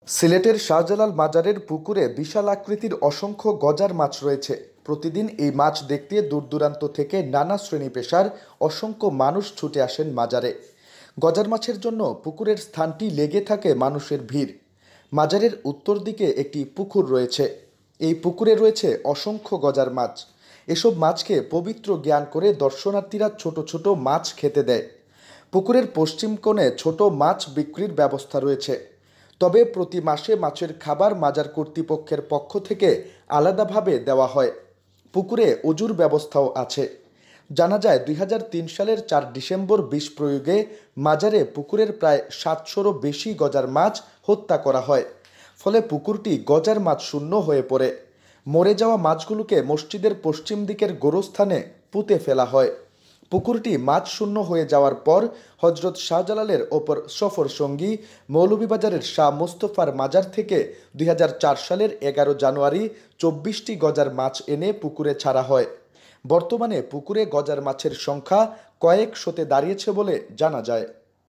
সিলেটের শাহজালাল মাজারের পুকুরে বিশাল আকৃতির অসংখ্য গজার মাছ রয়েছে। প্রতিদিন এই মাছ দেখতে দূরদূরান্ত থেকে নানা শ্রেণী পেশার অসংখ্য মানুষ ছুটে আসেন মাজারে। গজার মাছের জন্য পুকুরের স্থানটি লেগে থাকে মানুষের ভিড়। মাজারের উত্তর দিকে একটি পুকুর রয়েছে। এই পুকুরে রয়েছে অসংখ্য গজার মাছ। এসব মাছকে পবিত্র জ্ঞান করে দর্শনার্থীরা ছোট ছোট মাছ খেতে দেয়। পুকুরের পশ্চিম কোণে ছোট মাছ বিক্রির ব্যবস্থা রয়েছে। তবে প্রতি মাসে মাছের খাবার মাজার কর্তৃপক্ষের পক্ষ থেকে আলাদাভাবে দেওয়া হয়। পুকুরে অজুর ব্যবস্থাও আছে। জানা যায় ২০০৩ সালের ৪ ডিসেম্বর বিষ প্রয়োগে মাজারে পুকুরের প্রায় ৭০০রও বেশি গজার মাছ হত্যা করা হয়। ফলে পুকুরটি গজার মাছ শূন্য হয়ে পড়ে। মরে যাওয়া মাছগুলোকে মসজিদের পশ্চিম দিকের গোরস্থানে পুঁতে ফেলা হয়। পুকুরটি মাছ শূন্য হয়ে যাওয়ার পর হজরত শাহজালালের ওপর সফর সঙ্গী মৌলভীবাজারের শাহ মোস্তফার মাজার থেকে ২০০৪ সালের ১১ জানুয়ারি ২৪টি গজার মাছ এনে পুকুরে ছাড়া হয়। বর্তমানে পুকুরে গজার মাছের সংখ্যা কয়েক শতে দাঁড়িয়েছে বলে জানা যায়।